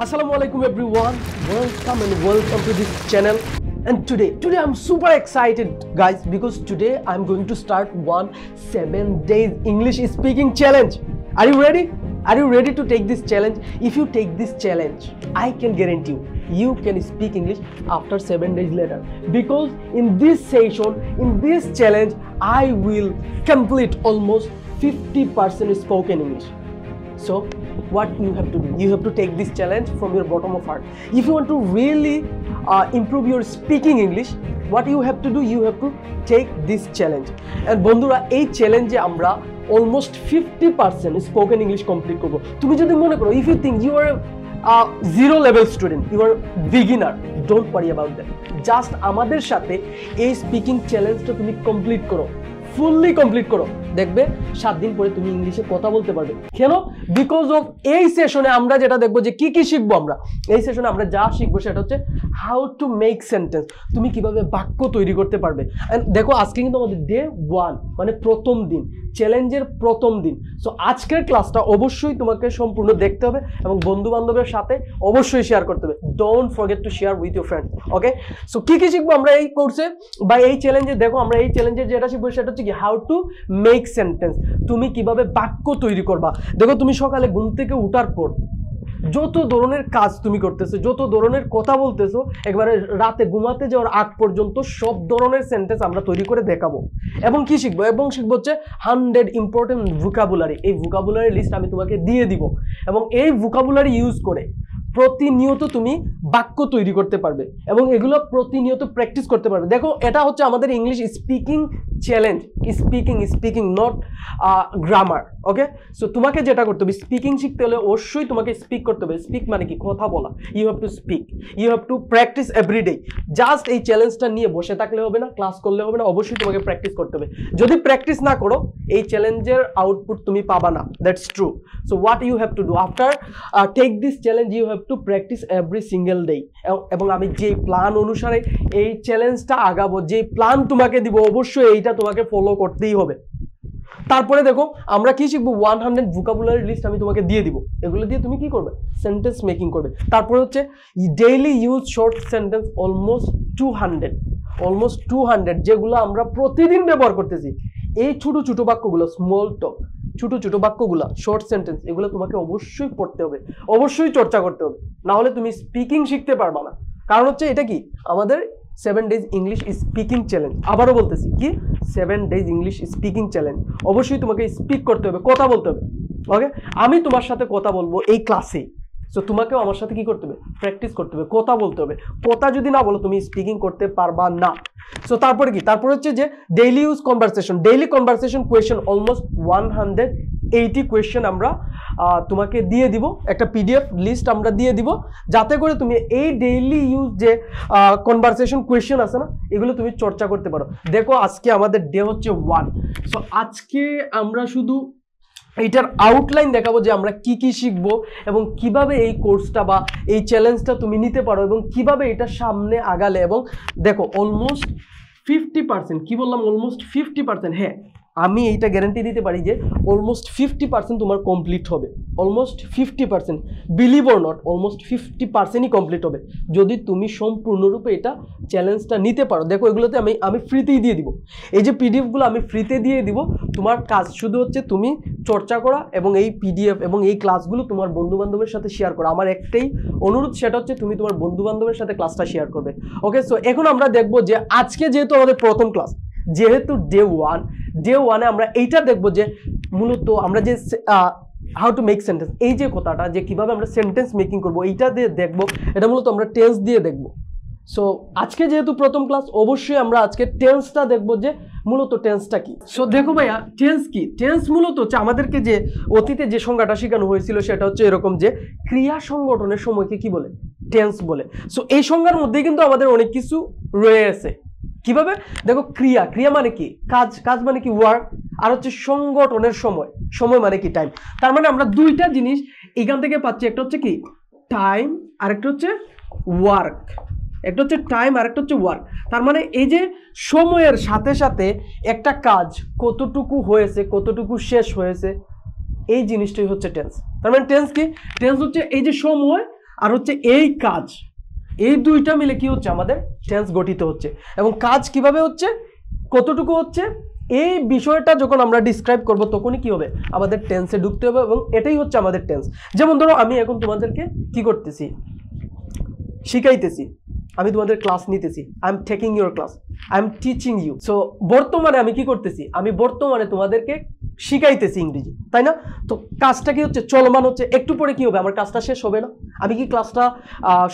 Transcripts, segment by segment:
Assalamualaikum everyone, welcome to this channel. And today I'm super excited guys, because today I'm going to start 7 days English speaking challenge. Are you ready? Are you ready to take this challenge? If you take this challenge, I can guarantee you can speak English after 7 days later, because in this session, in this challenge, I will complete almost 50% spoken English. So what you have to do, you have to take this challenge from your bottom of heart. If you want to really improve your speaking English, what you have to do, you have to take this challenge. And বন্ধুরা, এই চ্যালেঞ্জে আমরা almost 50% spoken English complete করব। তুমি যদি মনে করো, if you think you are a zero level student, you are beginner, don't worry about that. Just আমাদের সাথে এই স্পিকিং চ্যালেঞ্জটা তুমি কমপ্লিট করো, ফুললি কমপ্লিট করো, দেখবে 7 দিন পরে তুমি ইংলিশে কথা বলতে পারবে। কেন? বিকজ অফ এই সেশনে আমরা যেটা দেখবো যে কি শিখবো আমরা এই সেশনে, আমরা যা শিখবো সেটা হচ্ছে হাউ টু মেক সেন্টেন্স, তুমি কিভাবে বাক্য তৈরি করতে পারবে। এন্ড দেখো, আজকে কিন্তু আমাদের ডে 1, মানে প্রথম দিন, চ্যালেঞ্জের প্রথম দিন। সো আজকের ক্লাসটা অবশ্যই তোমাকে সম্পূর্ণ দেখতে হবে এবং বন্ধু বান্ধবের সাথে অবশ্যই শেয়ার করতে হবে। Don't forget to share with your friends. Okay, so কি শিখবো আমরা এই কোর্সে বা এই চ্যালেঞ্জে? দেখো, আমরা এই চ্যালেঞ্জে যেটা শিখবো সেটা হচ্ছে কি হাউ টু মেক সেন্টেন্স, তুমি কিভাবে বাক্য তৈরি করবা। দেখো, তুমি সকালে ঘুম থেকে উঠার পর যত ধরনের কাজ তুমি করতেছো, যত ধরনের কথা বলতেছো, একবারে রাতে ঘুমাতে যাওয়ার আগ পর্যন্ত সব ধরনের সেন্টেন্স আমরা তৈরি করে দেখাবো। এবং কি শিখবো? এবং শিখবো হচ্ছে 100 ইম্পর্টেন্ট ভোকাবুলারি। এই ভোকাবুলারি লিস্ট আমি তোমাকে দিয়ে দিব এবং এই ভোকাবুলারি ইউজ করে প্রতিনিয়ত তুমি বাক্য তৈরি করতে পারবে এবং এগুলো প্রতিনিয়ত প্র্যাকটিস করতে পারবে। দেখো, এটা হচ্ছে আমাদের English speaking challenge. Speaking not grammar. Okay, so তোমাকে যেটা করতে হবে, স্পিকিং শিখতে হলে অবশ্যই তোমাকে স্পিক করতে হবে। স্পিক মানে কি? কথা বলা। You have to speak, you have to practise every day. Just এই চ্যালেঞ্জটা নিয়ে বসে থাকলে হবে না, ক্লাস করলে হবে না, অবশ্যই তোমাকে প্র্যাকটিস করতে হবে। যদি প্র্যাকটিস না করো, এই চ্যালেঞ্জের আউটপুট তুমি পাবা না। That's true. So what you have to do after take this challenge, you have to practise every single day. এবং আমি যেই প্ল্যান অনুসারে এই চ্যালেঞ্জটা আগাবো, যেই প্ল্যান তোমাকে দিব, অবশ্যই এইটা তোমাকে ফলো করতেই হবে। তারপরে দেখো, আমরা কি শিখবো? 100 ভোকাবুলারি লিস্ট আমি তোমাকে দিয়ে দিব। এগুলো দিয়ে তুমি কি করবে? সেন্টেন্স মেকিং করবে। তারপরে হচ্ছে daily use short sentence almost 200, যেগুলো আমরা প্রতিদিন ব্যবহার করতেছি। এই ছোট ছোট বাক্যগুলো, স্মল টক, ছোট ছোট বাক্যগুলো, শর্ট সেন্টেন্স, এগুলো তোমাকে অবশ্যই পড়তে হবে, অবশ্যই চর্চা করতে হবে, না হলে তুমি স্পিকিং শিখতে পারবা না। কারণ হচ্ছে এটা কি আমাদের 7 ডেজ ইংলিশ স্পিকিং চ্যালেঞ্জ। আবারও বলতেছি, কি 7 ডেজ ইংলিশ স্পিকিং চ্যালেঞ্জ। অবশ্যই তোমাকে স্পিক করতে হবে, কথা বলতে হবে। ওকে, আমি তোমার সাথে কথা বলবো এই ক্লাসে, সো তোমাকেও আমার সাথে কি করতে হবে? প্র্যাকটিস করতে হবে, কথা বলতে হবে। কথা যদি না বলো, তুমি স্পিকিং করতে পারবা না। সো তারপরে কি? তারপরে হচ্ছে যে daily use conversation, daily conversation question almost 180 question আমরা তোমাকে দিয়ে দিব। একটা পিডিএফ লিস্ট আমরা দিয়ে দিব, যাতে করে তুমি এই ডেইলি ইউজ যে কনভারসেশন কোয়েশ্চেন আছে না, এগুলো তুমি চর্চা করতে পারো। দেখো, আজকে আমাদের ডে হচ্ছে 1। সো আজকে আমরা শুধু এইটার আউটলাইন দেখাবো যে আমরা কি শিখবো এবং কিভাবে এই কোর্সটা বা এই চ্যালেঞ্জটা তুমি নিতে পারো এবং কিভাবে এটা সামনে আগালে। এবং দেখো, অলমোস্ট 50%, কি বললাম? অলমোস্ট 50%। হ্যাঁ, আমি এইটা গ্যারান্টি দিতে পারি যে অলমোস্ট 50% তোমার কমপ্লিট হবে। Almost 50%, believe or not, almost 50%ই কমপ্লিট হবে যদি তুমি সম্পূর্ণরূপে এটা চ্যালেঞ্জটা নিতে পারো। দেখো, এগুলোতে আমি ফ্রিতেই দিয়ে দিব। এই যে পিডিএফগুলো আমি ফ্রিতে দিয়ে দিব। তোমার কাজ শুধু হচ্ছে তুমি চর্চা করা এবং এই পিডিএফ এবং এই ক্লাসগুলো তোমার বন্ধু বান্ধবের সাথে শেয়ার করা। আমার একটাই অনুরোধ, সেটা হচ্ছে তুমি তোমার বন্ধু বান্ধবের সাথে ক্লাসটা শেয়ার করবে। ওকে, সো এখন আমরা দেখবো যে আজকে যেহেতু আমাদের প্রথম ক্লাস, যেহেতু ডে 1 আমরা এইটা দেখবো যে মূলত আমরা যে হাউ টু মেক সেন্টেন্স, এই যে কথাটা যে কিভাবে আমরা সেন্টেন্স মেকিং করবো, এইটা দিয়ে দেখবো। এটা মূলত আমরা টেন্স দিয়ে দেখবো। সো আজকে যেহেতু প্রথম ক্লাস, অবশ্যই আমরা আজকে টেন্সটা দেখবো যে মূলত টেন্সটা কি। সো দেখো ভাইয়া, টেন্স কি? টেন্স মূলত হচ্ছে আমাদেরকে যে অতীতে যে সংজ্ঞাটা শেখানো হয়েছিল, সেটা হচ্ছে এরকম যে ক্রিয়া সংগঠনের সময়কে কি বলে? টেন্স বলে। সো এই সংজ্ঞার মধ্যেই কিন্তু আমাদের অনেক কিছু রয়েছে। কিভাবে? দেখো, ক্রিয়া মানে কি? কাজ মানে কি? ওয়ার্ক। আর হচ্ছে সংগঠনের সময় মানে কি? টাইম। তার মানে আমরা দুইটা জিনিস এখান থেকে পাচ্ছি। একটা হচ্ছে কি? টাইম, আর একটা হচ্ছে ওয়ার্ক। একটা হচ্ছে টাইম আর একটা হচ্ছে ওয়ার্ক। তার মানে এই যে সময়ের সাথে সাথে একটা কাজ কতটুকু হয়েছে, কতটুকু শেষ হয়েছে, এই জিনিসটাই হচ্ছে টেন্স। তার মানে টেন্স কি? টেন্স হচ্ছে এই যে সময় আর হচ্ছে এই কাজ, এই দুইটা মিলে কি হচ্ছে আমাদের টেন্স গঠিত হচ্ছে। এবং কাজ কিভাবে হচ্ছে, কতটুকু হচ্ছে, এই বিষয়টা যখন আমরা ডিসক্রাইব করব তখনই কি হবে, আমাদের টেন্সে ঢুকতে হবে এবং এটাই হচ্ছে আমাদের টেন্স। যেমন ধরো আমি এখন তোমাদেরকে কি করতেছি, শিখাইতেছি, আমি তোমাদের ক্লাস নিতেছি, I am taking your class, I am teaching you. So বর্তমানে আমি কি করতেছি, আমি বর্তমানে তোমাদেরকে শিখাইতেছি ইংরেজি, তাই না? তো কাজটা কি হচ্ছে, চলমান হচ্ছে। একটু পরে কি হবে, আমার কাজটা শেষ হবে না, আমি কি ক্লাসটা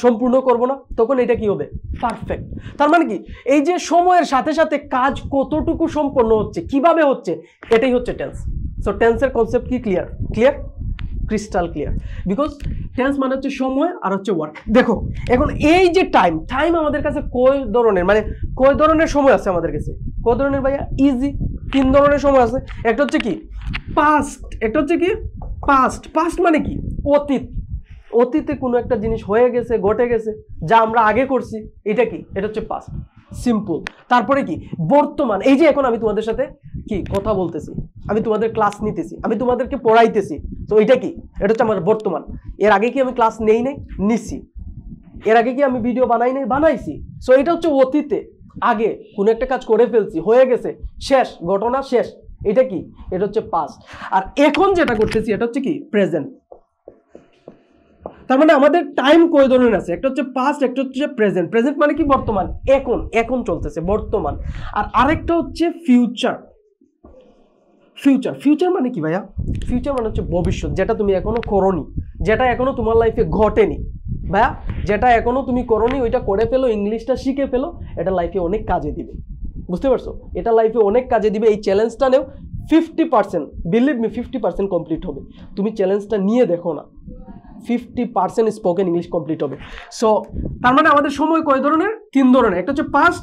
সম্পূর্ণ করব না, তখন এটা কি হবে, পারফেক্ট। তার মানে কি, এই যে সময়ের সাথে সাথে কাজ কতটুকু সম্পন্ন হচ্ছে, কিভাবে হচ্ছে, এটাই হচ্ছে টেন্স। সো টেন্সের কনসেপ্ট কি clear? Clear, crystal clear. Because tense মানে হচ্ছে সময় আর হচ্ছে ওয়ার্ক। দেখো এখন এই যে টাইম, টাইম আমাদের কাছে কয় ধরনের, মানে কয় ধরনের সময় আছে আমাদের কাছে, কয় ধরনের ভাইয়া? ইজি, 3 ধরনের সময় আছে। একটা হচ্ছে কি পাস্ট, একটা হচ্ছে কি পাস্ট। পাস্ট মানে কি, অতীত, অতীতে কোনো একটা জিনিস হয়ে গেছে, ঘটে গেছে, যা আমরা আগে করছি, এটা কি, এটা হচ্ছে পাস্ট, সিম্পল। তারপরে কি বর্তমান, এই যে এখন আমি তোমাদের সাথে কি কথা বলতেছি, আমি তোমাদের ক্লাস নিতেছি, আমি তোমাদেরকে পড়াইতেছি, তো এটা কি, এটা হচ্ছে আমার বর্তমান। এর আগে কি আমি ক্লাস নেই নাই, নিছি। এর আগে কি আমি ভিডিও বানাই নাই, বানাইছি। সো এটা হচ্ছে অতীতে, আগে কোনো একটা কাজ করে ফেলছি, হয়ে গেছে, শেষ, ঘটনা শেষ, এটা কি, এটা হচ্ছে পাস্ট। আর এখন যেটা করতেছি এটা হচ্ছে কি, প্রেজেন্ট। তার মানে আমাদের টাইম কয় ধরনের আছে, একটা হচ্ছে পাস্ট, একটা হচ্ছে প্রেজেন্ট। প্রেজেন্ট মানে কি, বর্তমান, এখন, এখন চলতেছে, বর্তমান। আর আরেকটা হচ্ছে ফিউচার। ফিউচার, ফিউচার মানে কি ভাইয়া? ফিউচার মানে হচ্ছে ভবিষ্যৎ, যেটা তুমি এখনো করোনি, যেটা এখনো তোমার লাইফে ঘটেনি ভাইয়া, যেটা এখনো তুমি করোনি, ওইটা করে ফেলো, ইংলিশটা শিখে ফেলো, এটা লাইফে অনেক কাজে দিবে। বুঝতে পারছো? এটা লাইফে অনেক কাজে দিবে। এই চ্যালেঞ্জটা নেও, 50%, বিলিভ মি 50% কমপ্লিট হবে। তুমি চ্যালেঞ্জটা নিয়ে দেখো না, 50% স্পোকেন ইংলিশ কমপ্লিট হবে। সো তার মানে আমাদের সময় কয় ধরনের, 3 ধরনের। একটা হচ্ছে পাস্ট,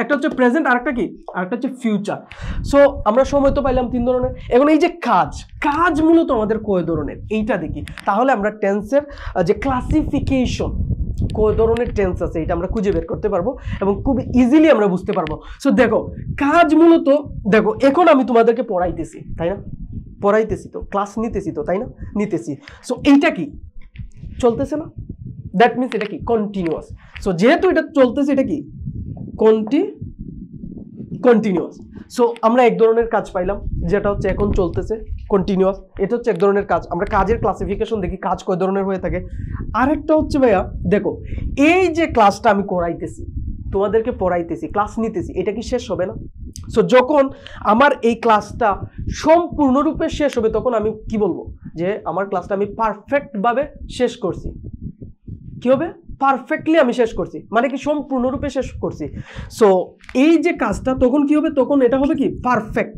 একটা হচ্ছে প্রেজেন্ট, আরেকটা কি, আরেকটা হচ্ছে ফিউচার। সো আমরা সময় তো পাইলাম 3 ধরনের। এখন এই যে কাজ, কাজ মূলত আমাদের কয় ধরনের, এইটা দেখি, তাহলে আমরা টেন্সের যে ক্লাসিফিকেশন, কয় ধরনের টেন্স আছে, এটা আমরা খুঁজে বের করতে পারবো এবং খুব ইজিলি আমরা বুঝতে পারবো। সো দেখো কাজ মূলত, দেখো এখন আমি তোমাদেরকে পড়াইতেছি, তাই না? পড়াইতেছি তো, ক্লাস নিতেছি তো, তাই না? নিতেছি। সো এইটা কি, চলতেছে না? দ্যাট মিনস এটা কি, কন্টিনিউয়াস। সো যেহেতু এটা চলতেছে, এটা কি, কন্টিনিউয়াস। সো আমরা এক ধরনের কাজ পাইলাম, যেটা হচ্ছে এখন চলতেছে, কন্টিনিউয়াস। এটা হচ্ছে এক ধরনের কাজ। আমরা কাজের ক্লাসিফিকেশন দেখি, কাজ কয় ধরনের হয়ে থাকে। আরেকটা হচ্ছে ভাইয়া, দেখো এই যে ক্লাসটা আমি করাইতেছি, তোমাদেরকে পড়াইতেছি, ক্লাস নিতেছি, এটা কি শেষ হবে না? সো যখন আমার এই ক্লাসটা সম্পূর্ণরূপে শেষ হবে, তখন আমি কি বলবো, যে আমার ক্লাসটা আমি পারফেক্টভাবে শেষ করছি। কি হবে, পারফেক্টলি আমি শেষ করছি, মানে কি সম্পূর্ণরূপে শেষ করছি। সো এই যে কাজটা তখন কি হবে, তখন এটা হবে কি, পারফেক্ট।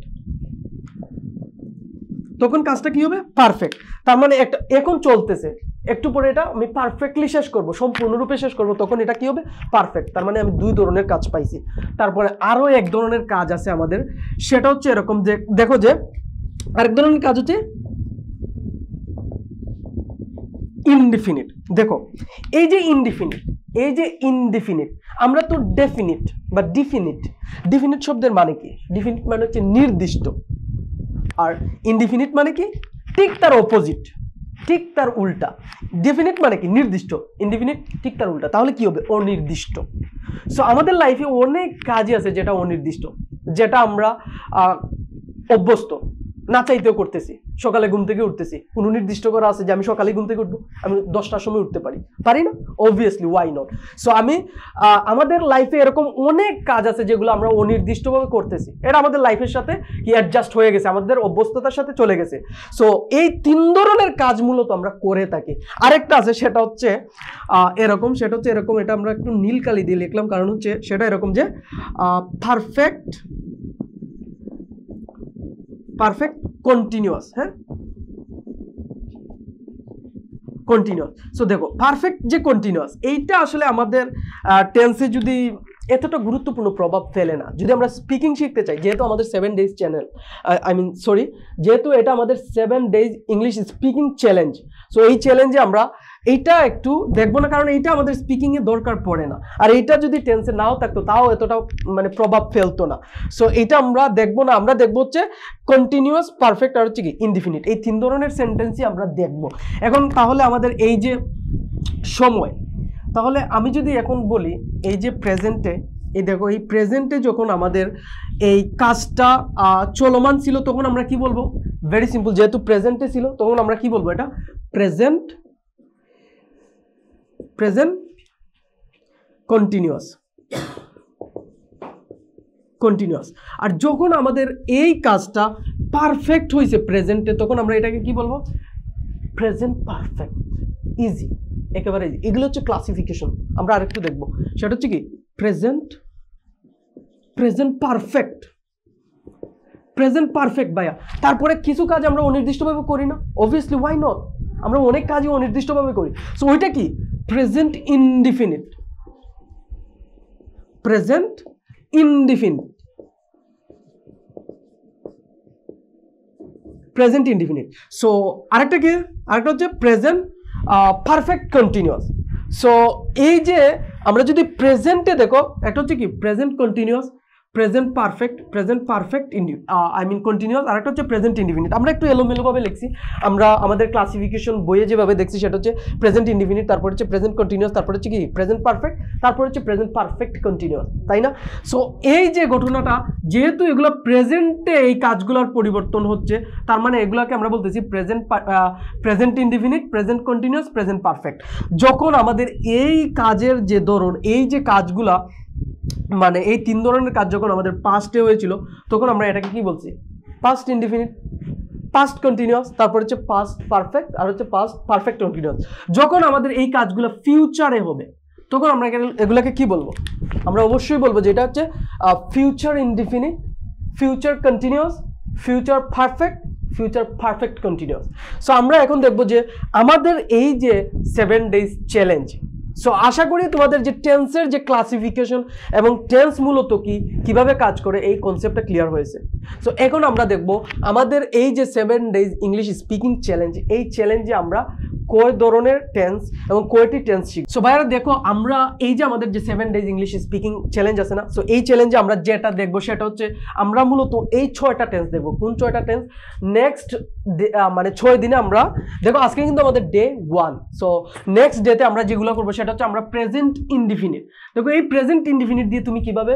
তখন কাজটা কি হবে, পারফেক্ট। তার মানে একটা এখন চলতেছে, একটু পরে এটা আমি পারফেক্টলি শেষ করব, সম্পূর্ণরূপে শেষ করব, তখন এটা কি হবে, পারফেক্ট। তার মানে আমি 2 ধরনের কাজ পাইছি। তারপরে আরো এক ধরনের কাজ আছে আমাদের, সেটা হচ্ছে এরকম যে, দেখো যে আরেক ধরনের কাজ হচ্ছে ইনডিফিনিট। দেখো এই যে ইনডিফিনিট, এই যে ইনডিফিনিট, আমরা তো ডেফিনিট বা ডিফিনিট, ডিফিনিট শব্দের মানে কি, ডিফিনিট মানে হচ্ছে নির্দিষ্ট, আর ইনডিফিনিট মানে কি, ঠিক তার অপোজিট, ঠিক তার উল্টা। ডেফিনিট মানে কি, নির্দিষ্ট, ইনডিফিনিট ঠিক তার উল্টা, তাহলে কি হবে, অনির্দিষ্ট। সো আমাদের লাইফে অনেক কাজই আছে যেটা অনির্দিষ্ট, যেটা আমরা অভ্যস্ত, না চাইতেও করতেছি। সকালে ঘুম থেকে উঠতেছি, কোনো নির্দিষ্ট করা আছে যে আমি সকালে ঘুম থেকে উঠবো, আমি 10টার সময় উঠতে পারি না? Obviously, why not? সো আমি আমাদের লাইফে এরকম অনেক কাজ আছে যেগুলো আমরা অনির্দিষ্টভাবে করতেছি, এটা আমাদের লাইফের সাথে কি অ্যাডজাস্ট হয়ে গেছে, আমাদের অভ্যস্ততার সাথে চলে গেছে। সো এই 3 ধরনের কাজ মূলত আমরা করে থাকি। আরেকটা আছে, সেটা হচ্ছে এরকম, সেটা হচ্ছে এরকম, এটা আমরা একটু নীল কালি দিয়ে লিখলাম, কারণ হচ্ছে সেটা এরকম যে পারফেক্ট কন্টিনিউয়াস। হ্যাঁ, কন্টিনিউয়াস। সো দেখো পারফেক্ট যে কন্টিনিউয়াস, এইটা আসলে আমাদের টেন্সে যদি এতটা গুরুত্বপূর্ণ প্রভাব ফেলে না। যদি আমরা স্পিকিং শিখতে চাই, যেহেতু আমাদের 7 ডেজ চ্যানেল, যেহেতু এটা আমাদের 7 days English speaking challenge, so এই চ্যালেঞ্জে আমরা এইটা একটু দেখবো না, কারণ এইটা আমাদের স্পিকিং এ দরকার পড়ে না। আর এইটা যদি টেন্সে নাও থাকতো, তাও এতটা মানে প্রভাব ফেলতো না। সো এইটা আমরা দেখবো না, আমরা দেখবো হচ্ছে কন্টিনিউয়াস, পারফেক্ট আর হচ্ছে কি ইনডিফিনিট, এই 3 ধরনের সেন্টেন্সই আমরা দেখবো। এখন তাহলে আমাদের এই যে সময়। তাহলে আমি যদি এখন বলি এই যে প্রেজেন্টে, এই দেখো এই প্রেজেন্টে যখন আমাদের এই কাজটা চলমান ছিল তখন আমরা কি বলবো? ভেরি সিম্পল, যেহেতু প্রেজেন্টে ছিল তখন আমরা কি বলবো? এটা প্রেজেন্ট কন্টিনিউয়াস। আর যখন আমাদের এই কাজটা পারফেক্ট হয়েছে প্রেজেন্টে তখন আমরা এটাকে কি বলবো? Present perfect. ইজি, একেবারে ইজি। এগুলো হচ্ছে ক্লাসিফিকেশন। আমরা আরেকটু দেখবো, সেটা হচ্ছে কি প্রেজেন্ট পারফেক্ট ভাইয়া। তারপরে কিছু কাজ আমরা অনির্দিষ্টভাবে করি না, অবভিয়াসলি, ওয়াই নট? আমরা অনেক কাজই অনির্দিষ্টভাবে করি। সো ওইটা কি? Present indefinite. সো আরেকটা কি? আরেকটা হচ্ছে প্রেজেন্ট পারফেক্ট কন্টিনিউয়াস। সো এই যে আমরা যদি প্রেজেন্টে দেখো, একটা হচ্ছে কি present continuous, present perfect continuous, আর একটা হচ্ছে প্রেজেন্ট ইনডিফিনিট। আমরা একটু এলোমেলোভাবে লিখছি, আমরা আমাদের ক্লাসিফিকেশন বইয়ে যেভাবে দেখছি সেটা হচ্ছে প্রেজেন্ট ইনডিফিনিট, তারপর হচ্ছে প্রেজেন্ট কন্টিনিউয়াস, তারপর হচ্ছে কি প্রেজেন্ট পারফেক্ট, তারপর হচ্ছে প্রেজেন্ট পারফেক্ট কন্টিনিউয়াস, তাই না? সো এই যে ঘটনাটা, যেহেতু এগুলো প্রেজেন্টে এই কাজগুলোর পরিবর্তন হচ্ছে, তার মানে এগুলোকে আমরা বলতেছি present indefinite, present continuous, present perfect. যখন আমাদের এই কাজের যে ধরন, এই যে কাজগুলা, মানে এই তিন ধরনের কাজ যখন আমাদের পাস্টে হয়েছিল তখন আমরা এটাকে কি বলছি? পাস্ট ইনডিফিনিট, পাস্ট কন্টিনিউয়াস, তারপর হচ্ছে পাস্ট পারফেক্ট, আর হচ্ছে পাস্ট পারফেক্ট কন্টিনিউয়াস। যখন আমাদের এই কাজগুলো ফিউচারে হবে তখন আমরা এগুলাকে কি বলবো? আমরা অবশ্যই বলবো যে এটা হচ্ছে future indefinite, future continuous, future perfect continuous. So আমরা এখন দেখবো যে আমাদের এই যে 7 days চ্যালেঞ্জ, সো আশা করি তোমাদের যে টেন্সের যে ক্লাসিফিকেশন এবং টেন্স মূলত কিভাবে কাজ করে এই কনসেপ্টটা ক্লিয়ার হয়েছে। সো এখন আমরা দেখব আমাদের এই যে 7 days ইংলিশ স্পিকিং চ্যালেঞ্জ, এই চ্যালেঞ্জে আমরা কয় ধরনের টেন্স এবং কয়টি টেন্স শিখব। সো ভাইরা দেখো, আমরা এই যে আমাদের যে 7 days ইংলিশ স্পিকিং চ্যালেঞ্জ আছে না, সো এই চ্যালেঞ্জে আমরা যেটা দেখবো সেটা হচ্ছে আমরা মূলত এই 6টা টেন্স দেখবো। কোন 6টা টেন্স? নেক্সট মানে 6 দিনে আমরা দেখো, আজকে কিন্তু আমাদের ডে 1। সো নেক্সট ডেতে আমরা যেগুলো করবো সেটা হচ্ছে আমরা প্রেজেন্ট ইনডিফিনিট। দেখো এই প্রেজেন্ট ইনডিফিনিট দিয়ে তুমি কিভাবে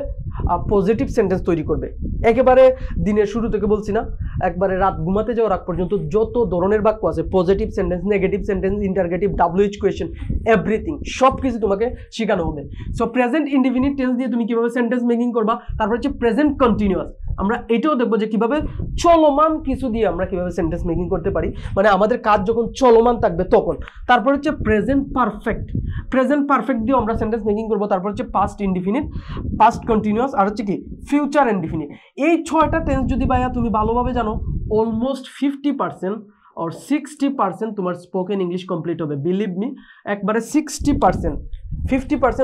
পজিটিভ সেন্টেন্স তৈরি করবে। একেবারে দিনের শুরু থেকে বলছি না, একবারে রাত ঘুমাতে যাওয়ার আগ পর্যন্ত যত ধরনের বাক্য আছে, positive sentence, negative sentence, interrogative, WH question, everything, সব কিছু তোমাকে শেখানো হবে। সো প্রেজেন্ট ইনডিফিনিট টেন্স দিয়ে তুমি কিভাবে সেন্টেন্স মেকিং করবা। তারপর হচ্ছে প্রেজেন্ট কন্টিনিউয়াস, আমরা এটাও দেখবো যে কিভাবে চলমান কিছু দিয়ে আমরা কিভাবে সেন্টেন্স মেকিং করতে পারি, মানে আমাদের কাজ যখন চলমান থাকবে তখন। তারপর হচ্ছে প্রেজেন্ট পারফেক্ট দিয়ে আমরা সেন্টেন্স মেকিং করবো। তারপর হচ্ছে পাস্ট ইনডিফিনিট, পাস্ট কন্টিনিউয়াস, আর হচ্ছে কি ফিউচার ইনডিফিনিট। এই 6টা টেন্স যদি ভাইয়া তুমি ভালোভাবে জানো, অলমোস্ট 50% or 60% তোমার স্পোকেন ইংলিশ কমপ্লিট হবে। বিলিভ মি, একবারে 50%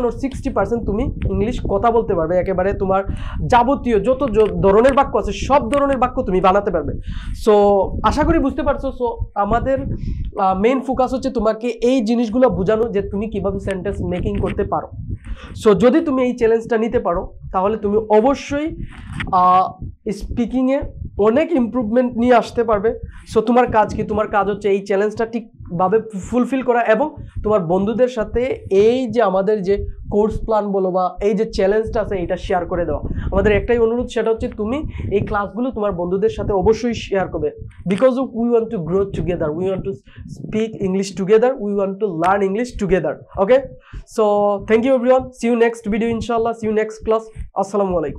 or 60% তুমি ইংলিশ কথা বলতে পারবে। একেবারে তোমার যাবতীয় যত ধরনের বাক্য আছে সব ধরনের বাক্য তুমি বানাতে পারবে। সো আশা করি বুঝতে পারছো। সো আমাদের মেইন ফোকাস হচ্ছে তোমাকে এই জিনিসগুলো বোঝানো যে তুমি কিভাবে সেন্টেন্স মেকিং করতে পারো। সো যদি তুমি এই চ্যালেঞ্জটা নিতে পারো তাহলে তুমি অবশ্যই স্পিকিংয়ে অনেক ইমপ্রুভমেন্ট নিয়ে আসতে পারবে। সো তোমার কাজ কি? তোমার কাজ হচ্ছে এই চ্যালেঞ্জটা ঠিকভাবে ফুলফিল করা এবং তোমার বন্ধুদের সাথে এই যে আমাদের যে কোর্স প্ল্যান বলো বা এই যে চ্যালেঞ্জটা আছে এটা শেয়ার করে দেওয়া। আমাদের একটাই অনুরোধ, সেটা হচ্ছে তুমি এই ক্লাসগুলো তোমার বন্ধুদের সাথে অবশ্যই শেয়ার করবে। Because we want to grow together, we want to speak English together, we want to learn English together. Okay, so thank you everyone, see you next video ইনশাআল্লাহ, সি ইউ নেক্সট ক্লাস। আসসালামু আলাইকুম।